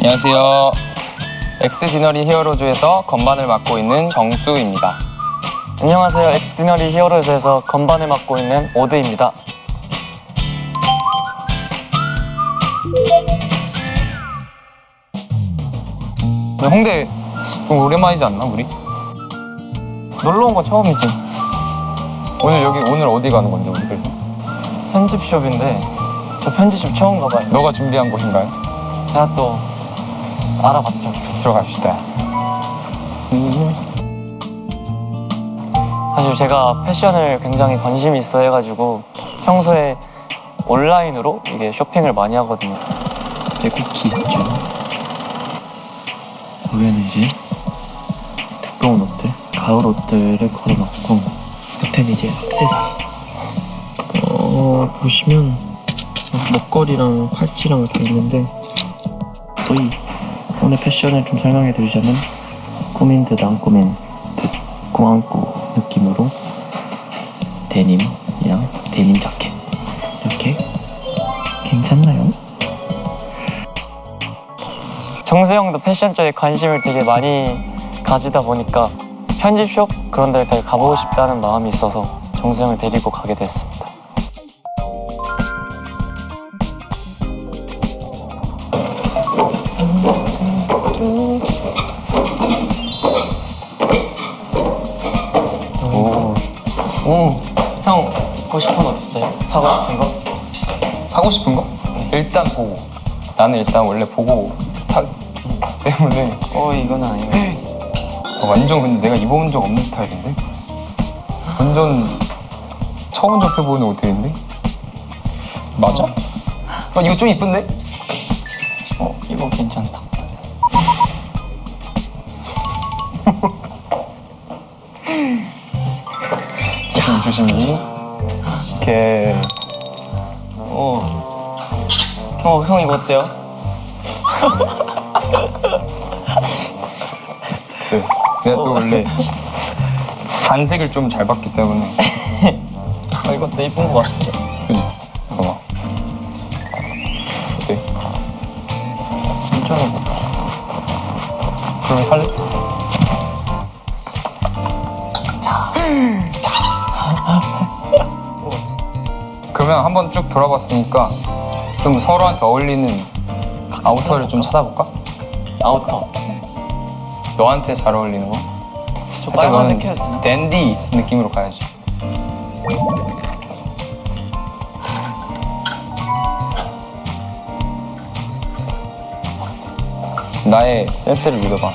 안녕하세요. 엑스디너리 히어로즈에서 건반을 맡고 있는 정수입니다. 안녕하세요. 엑스디너리 히어로즈에서 건반을 맡고 있는 오드입니다. 홍대 좀 오랜만이지 않나 우리? 놀러 온 거 처음이지. 오늘 어디 가는 건데 우리 그래서? 편집숍인데 저 편집숍 처음 가봐요. 너가 준비한 곳인가요? 제가 또 알아봤죠. 들어갑시다. 사실 제가 패션을 굉장히 관심이 있어 해가지고 평소에 온라인으로 이게 쇼핑을 많이 하거든요. 내 쿠키 있죠. 여기에는 이제 두꺼운 옷들, 가을 옷들을 걸어놨고 옆에는 이제 액세서리. 보시면 목걸이랑 팔찌랑 다 있는데 거의 오늘 패션을 좀 설명해드리자면 꾸민 듯 안 꾸민 듯 꾸안꾸 느낌으로 데님이랑 데님 자켓 이렇게 괜찮나요? 정수 형도 패션 쪽에 관심을 되게 많이 가지다 보니까 편집숍 그런 데까지 가보고 싶다는 마음이 있어서 정수 형을 데리고 가게 됐습니다. 형 입고 싶은 옷 있어요? 사고 싶은 거? 사고 싶은 거? 일단 보고. 나는 일단 원래 보고 사기 때문에 이거는 아니네. 완전 근데 내가 입어본 적 없는 스타일인데? 완전 처음 접해보는 옷들인데? 맞아? 이거 좀 이쁜데? 이거 괜찮다. 조심히 이렇게. 형 이거 어때요? 네. 내가 또 원래 단색을 좀 잘 봤기 때문에. 이것도 이쁜 거 같아. 그지? 봐봐. 어때? 괜찮은 거 같아. 그럼 살래? 그러면 한번 쭉 돌아봤으니까 좀 서로한테 어울리는 아우터를 좀 찾아볼까? 아우터. 너한테 잘 어울리는 거? 저 하여튼 빨간색 너는 해야 되나? 댄디 느낌으로 가야지. 나의 센스를 믿어봐.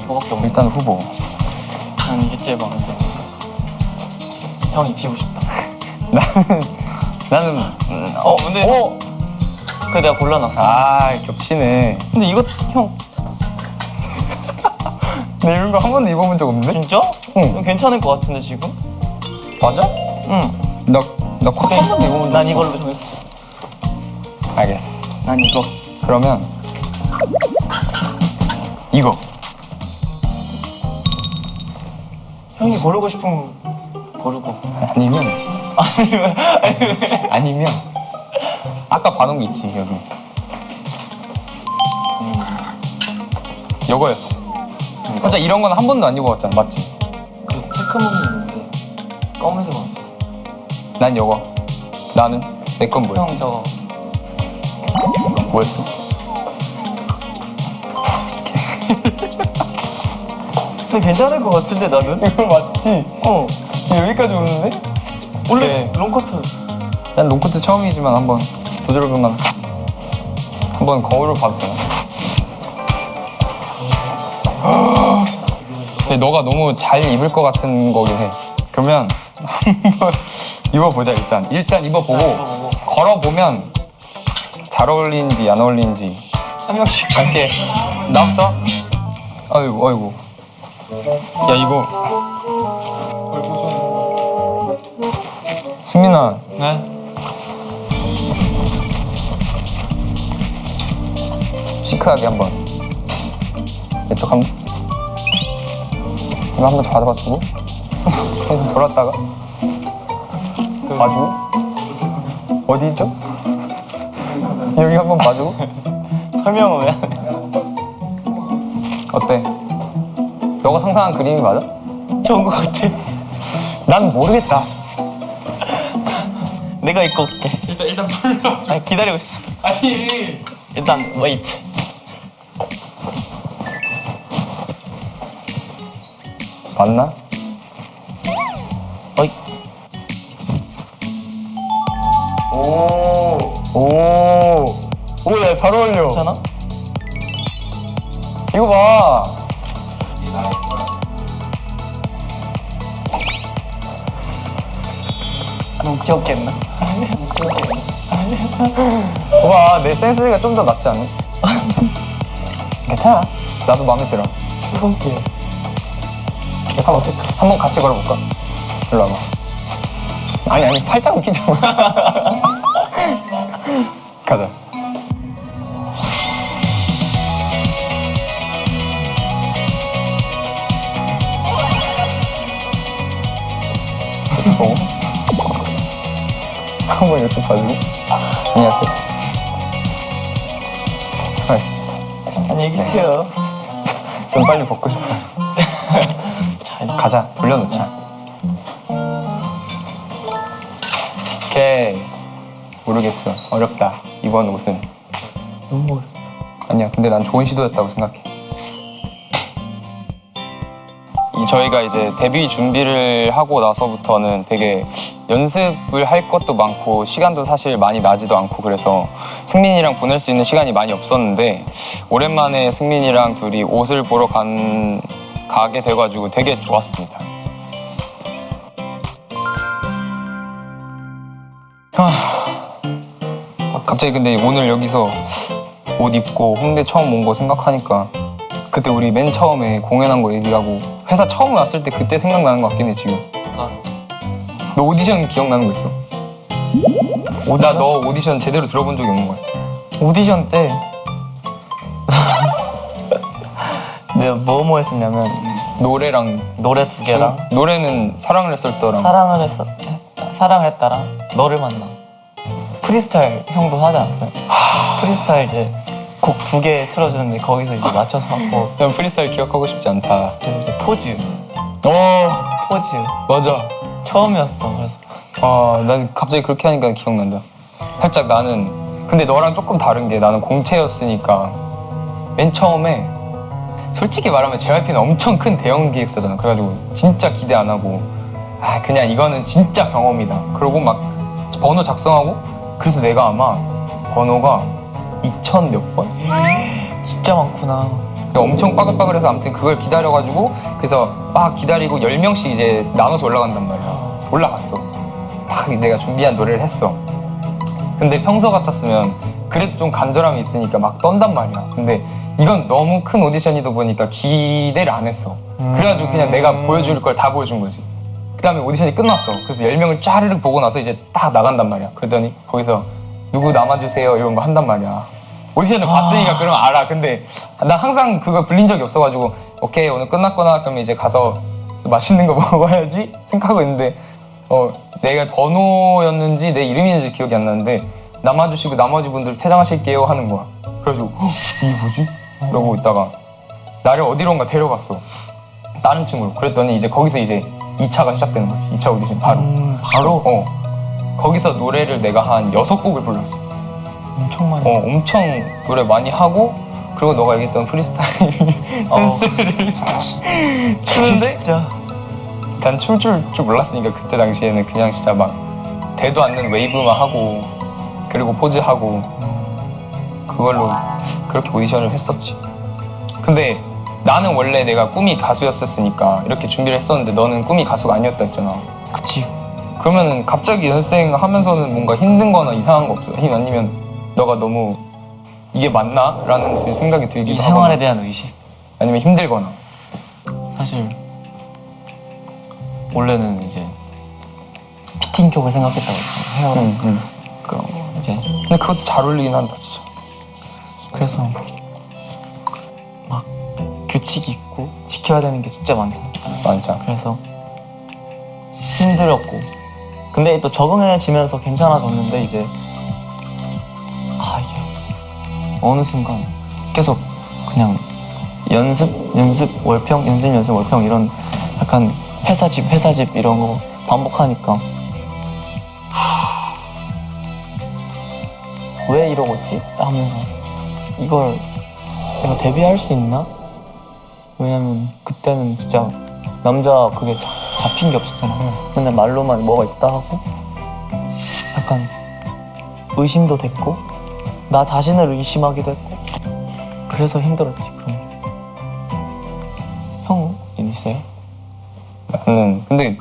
이거밖에 없네. 일단 후보. 난 이게 제일 마음에 들어. 형 입히고 싶다. 나는 근데 그래 내가 골라놨어. 겹치네. 근데 이거 형 나 이런 거 한 번도 입어본 적 없는데? 진짜? 응. 이거 괜찮을 것 같은데 지금? 맞아? 응. 나 코트 한 번도 입어본 적 난 없어. 이걸로 정했어. 알겠어. 난 이거. 그러면 이거. 형이 고르고 싶은 거 고르고. 아니면 아까 봐놓은 게 있지 여기. 이거였어. 진짜 이런 건 한 번도 안 입어봤잖아, 맞지? 그 체크무늬 있는데 검은색 없어. 난 이거. 나는 내 건 뭐야? 형 저거. 뭐였어? 근데 괜찮을 것 같은데 나는? 이거 맞지? 여기까지 오는데? 원래 네. 롱커트. 난 롱코트 처음이지만 한번 도전해볼만. 한번 거울을 봐도 되나? 근데 너가 너무 잘 입을 것 같은 거긴 해. 그러면 한번 입어보자 일단. 일단 입어보고 입어보고. 걸어보면 잘 어울리는지 안 어울리는지. 한 명씩. 갈게. 나부터? 아이고. 야 이거. 승민아. 네? 시크하게 한번. 이쪽 한번. 이거 한번 더 받아봐주고. 좀 돌았다가. 봐주고. 어디 있죠? 여기 한번 봐주고. 설명을 왜 안 해? 어때? 너가 상상한 그림이 맞아? 좋은 것 같아. 난 모르겠다. 내가 입고 올게. 일단 불러. 아니 기다리고 있어. 아니. 일단 웨이트. 맞나? 어이. 오, 야, 잘 어울려. 괜찮아? 이거 봐. 너무 귀엽게 했나? 봐봐, 내 센스가 좀 더 낫지 않아? 괜찮아. 나도 마음에 들어. 즐겁게. 한번 같이 걸어볼까? 일로 와봐. 아니, 팔짱 끼지 마. 가자. 이렇게 보고. 한번 이렇게 봐주고. 안녕하세요. 수고하셨습니다. 안녕히 계세요. 좀 빨리 벗고 싶어요. 자, 가자, 돌려놓자. 오케이. 모르겠어. 어렵다. 이번 옷은. 너무 아니야, 근데 난 좋은 시도였다고 생각해. 저희가 이제 데뷔 준비를 하고 나서부터는 되게 연습을 할 것도 많고 시간도 사실 많이 나지도 않고 그래서 승민이랑 보낼 수 있는 시간이 많이 없었는데 오랜만에 승민이랑 둘이 옷을 보러 가게 돼가지고 되게 좋았습니다. 갑자기 근데 오늘 여기서 옷 입고 홍대 처음 온 거 생각하니까 그때 우리 맨 처음에 공연한 거 얘기하고 회사 처음 왔을 때 그때 생각나는 것 같긴 해 지금. 너 오디션 기억나는 거 있어? 나 너 오디션 제대로 들어본 적이 없는 것 같아. 오디션 때 내가 뭐뭐 했었냐면 노래랑 노래 2개랑 노래는 사랑을 했었더랑 사랑을 했다랑 너를 만나. 프리스타일 형도 하지 않았어요? 프리스타일 이제 곡 2개 틀어주는데 거기서 이제 맞춰서 하고 난 프리스타일 기억하고 싶지 않다. 그리고 이제 포즈 맞아. 처음이었어. 그래서 난 갑자기 그렇게 하니까 기억난다. 살짝 나는 근데 너랑 조금 다른 게 나는 공채였으니까 맨 처음에 솔직히 말하면 JYP는 엄청 큰 대형 기획사잖아. 그래가지고 진짜 기대 안 하고 그냥 이거는 진짜 경험이다. 그러고 막 번호 작성하고 그래서 내가 아마 번호가 2000 몇 번? 진짜 많구나. 엄청 빠글빠글해서 아무튼 그걸 기다려가지고 그래서 막 기다리고 10명씩 이제 나눠서 올라간단 말이야. 올라갔어. 딱 내가 준비한 노래를 했어. 근데 평소 같았으면 그래도 좀 간절함이 있으니까 막 떤단 말이야. 근데 이건 너무 큰 오디션이다 보니까 기대를 안 했어. 그래가지고 그냥 내가 보여줄 걸 다 보여준 거지. 그 다음에 오디션이 끝났어. 그래서 10명을 쫘르륵 보고 나서 이제 딱 나간단 말이야. 그러더니 거기서 누구 남아주세요 이런 거 한단 말이야. 오디션을 봤으니까 그러면 알아. 근데 나 항상 그걸 불린 적이 없어가지고 오케이 오늘 끝났구나 그러면 이제 가서 맛있는 거 먹어야지 생각하고 있는데 내가 번호였는지 내 이름이었는지 기억이 안 나는데 남아주시고 나머지 분들 퇴장하실게요 하는 거야. 그래가지고 이게 뭐지? 이러고 있다가 나를 어디론가 데려갔어. 다른 친구로. 그랬더니 이제 거기서 이제 2차가 시작되는 거지. 2차 오디션 바로. 바로? 거기서 노래를 내가 한 6곡을 불렀어. 엄청 많이. 엄청 노래 많이 하고 그리고 너가 얘기했던 프리스타일 댄스를 추는데 진짜 난 춤을 줄 몰랐으니까 그때 당시에는 그냥 진짜 막 대도 않는 웨이브만 하고 그리고 포즈하고 그걸로 그렇게 오디션을 했었지. 근데 나는 원래 내가 꿈이 가수였었으니까 이렇게 준비를 했었는데 너는 꿈이 가수가 아니었다 했잖아. 그치. 그러면은 갑자기 연습생 하면서는 뭔가 힘든 거나 이상한 거 없어? 아니면 너가 너무 이게 맞나? 라는 생각이 이 들기도 생활에 하거나 대한 의식. 아니면 힘들거나. 사실 원래는 이제 피팅 쪽을 생각했다고 했잖아. 헤어랑 그런 거 이제. 근데 그것도 잘 어울리긴 한다 진짜. 그래서 막 규칙이 있고 지켜야 되는 게 진짜 많잖아. 맞아. 그래서 힘들었고 근데 또 적응해지면서 괜찮아졌는데 이제 이게 어느 순간 계속 그냥 연습 월평 이런 약간 회사집 이런 거 반복하니까 왜 이러고 있지? 하면서 이걸 내가 데뷔할 수 있나? 왜냐면 그때는 진짜 남자 그게 잡힌 게 없었잖아. 맨날 말로만 뭐가 있다 하고 약간 의심도 됐고 나 자신을 의심하기도 했고 그래서 힘들었지 그런 게. 형 있어요? 나는 근데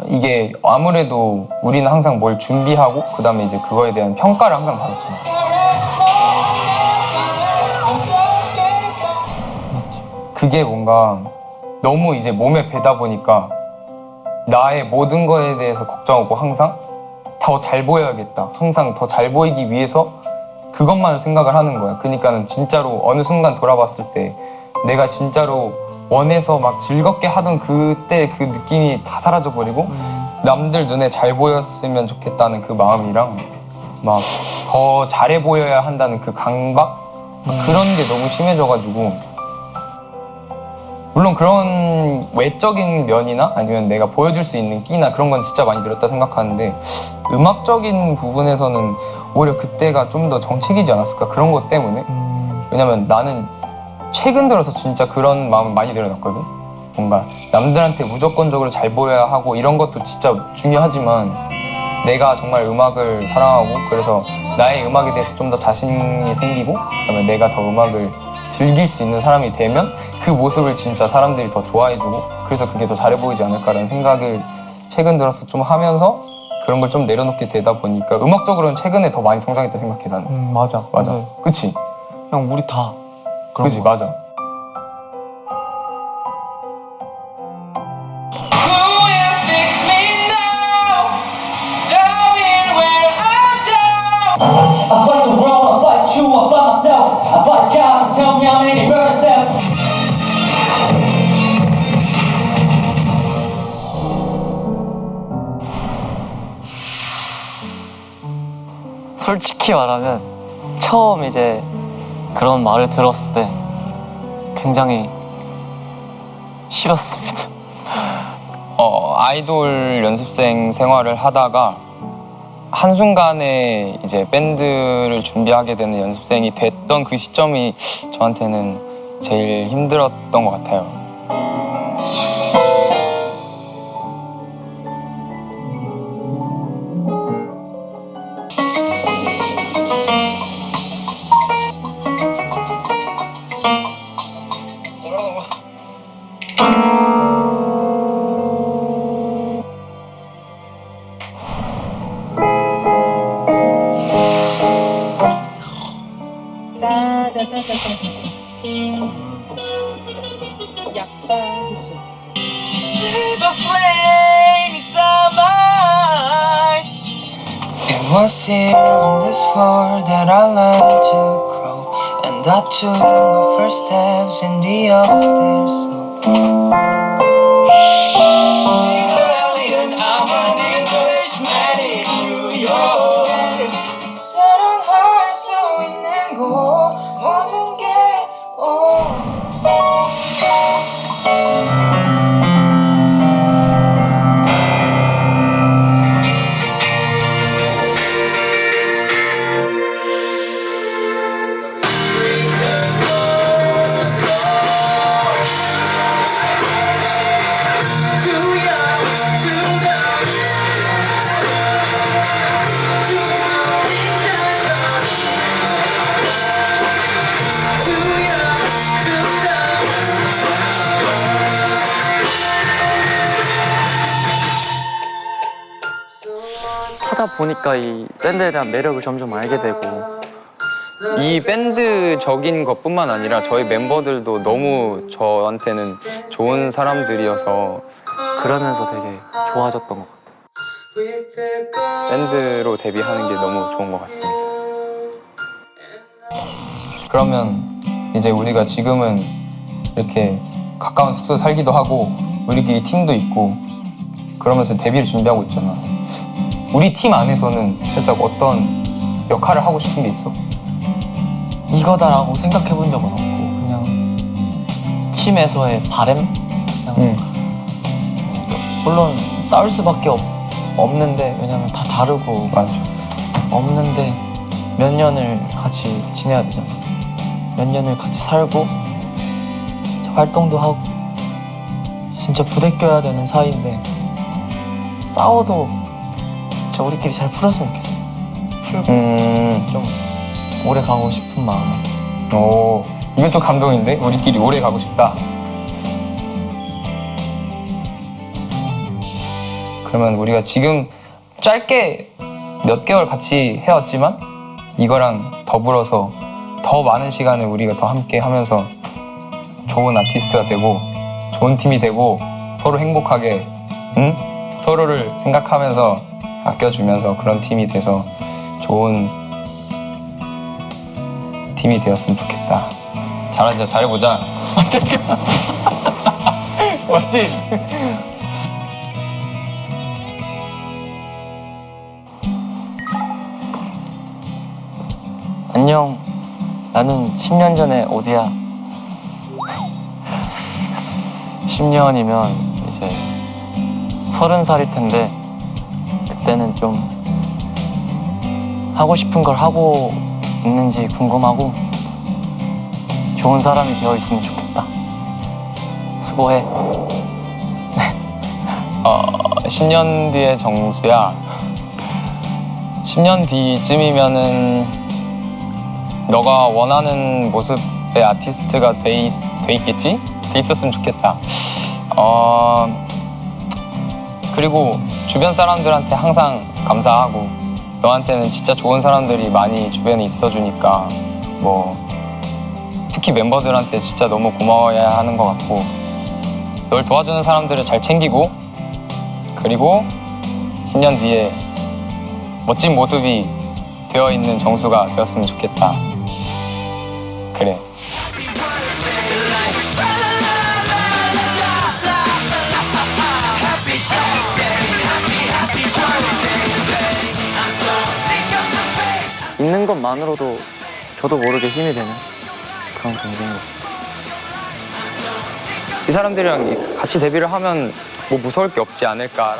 이게 아무래도 우리는 항상 뭘 준비하고 그 다음에 이제 그거에 대한 평가를 항상 받았잖아. 그게 뭔가 너무 이제 몸에 배다 보니까 나의 모든 거에 대해서 걱정하고 항상 더 잘 보여야겠다. 항상 더 잘 보이기 위해서 그것만 생각을 하는 거야. 그러니까는 진짜로 어느 순간 돌아봤을 때 내가 진짜로 원해서 막 즐겁게 하던 그때 그 느낌이 다 사라져버리고 남들 눈에 잘 보였으면 좋겠다는 그 마음이랑 막 더 잘해 보여야 한다는 그 강박 그런 게 너무 심해져가지고 물론 그런 외적인 면이나 아니면 내가 보여줄 수 있는 끼나 그런 건 진짜 많이 늘었다 생각하는데 음악적인 부분에서는 오히려 그때가 좀 더 정책이지 않았을까 그런 것 때문에 왜냐면 나는 최근 들어서 진짜 그런 마음을 많이 늘어났거든. 뭔가 남들한테 무조건적으로 잘 보여야 하고 이런 것도 진짜 중요하지만 내가 정말 음악을 사랑하고 그래서 나의 음악에 대해서 좀 더 자신이 생기고 그다음에 내가 더 음악을 즐길 수 있는 사람이 되면 그 모습을 진짜 사람들이 더 좋아해주고 그래서 그게 더 잘해 보이지 않을까라는 생각을 최근 들어서 좀 하면서 그런 걸 좀 내려놓게 되다 보니까 음악적으로는 최근에 더 많이 성장했다 생각해 나는. 맞아. 맞아. 네. 그치? 형 우리 다 그런 그치 거. 맞아. I fight the world, I fight you, I fight myself. I fight God to tell me I'm any better self. 솔직히 말하면 처음 이제 그런 말을 들었을 때 굉장히 싫었습니다. 아이돌 연습생 생활을 하다가 한순간에 이제 밴드를 준비하게 되는 연습생이 됐던 그 시점이 저한테는 제일 힘들었던 것 같아요. 약간 그치. Silver flame inside my eyes. It was here on this floor that I learned to grow and I took my first steps in the upstairs. Italian, I'm an Englishman in New York. 사랑할 수 있는 곳 모든 게 하다 보니까 이 밴드에 대한 매력을 점점 알게 되고 이 밴드적인 것뿐만 아니라 저희 멤버들도 너무 저한테는 좋은 사람들이어서 그러면서 되게 좋아졌던 것 같아요. 밴드로 데뷔하는 게 너무 좋은 것 같습니다. 그러면 이제 우리가 지금은 이렇게 가까운 숙소에 살기도 하고 우리끼리 팀도 있고 그러면서 데뷔를 준비하고 있잖아. 우리 팀 안에서는 살짝 어떤 역할을 하고 싶은 게 있어? 이거다라고 생각해 본 적은 없고 그냥 팀에서의 바램? 그냥 물론 싸울 수밖에 없는데 왜냐면 다 다르고 맞아. 없는데 몇 년을 같이 지내야 되잖아. 몇 년을 같이 살고 활동도 하고 진짜 부대껴야 되는 사이인데 싸워도 진짜 우리끼리 잘 풀었으면 좋겠어. 풀고 좀 오래 가고 싶은 마음에. 오, 이건 좀 감동인데? 우리끼리 오래 가고 싶다. 그러면 우리가 지금 짧게 몇 개월 같이 해왔지만 이거랑 더불어서 더 많은 시간을 우리가 더 함께 하면서 좋은 아티스트가 되고 좋은 팀이 되고 서로 행복하게 서로를 생각하면서 아껴주면서 그런 팀이 돼서 좋은 팀이 되었으면 좋겠다. 잘하자, 잘해보자. 잠깐. 맞지? 안녕. 나는 10년 전에 오디야. 10년이면 이제 30살일 텐데 그때는 좀 하고 싶은 걸 하고 있는지 궁금하고 좋은 사람이 되어 있으면 좋겠다. 수고해. 10년 뒤의 정수야. 10년 뒤쯤이면은 너가 원하는 모습의 아티스트가 돼 있겠지? 돼 있었으면 좋겠다. 그리고 주변 사람들한테 항상 감사하고 너한테는 진짜 좋은 사람들이 많이 주변에 있어주니까 뭐 특히 멤버들한테 진짜 너무 고마워야 하는 것 같고 널 도와주는 사람들을 잘 챙기고 그리고 10년 뒤에 멋진 모습이 되어 있는 정수가 되었으면 좋겠다. 그래. 있는 것만으로도 저도 모르게 힘이 되는 그런 동생인 것 같아요. 이 사람들이랑 같이 데뷔를 하면 뭐 무서울 게 없지 않을까.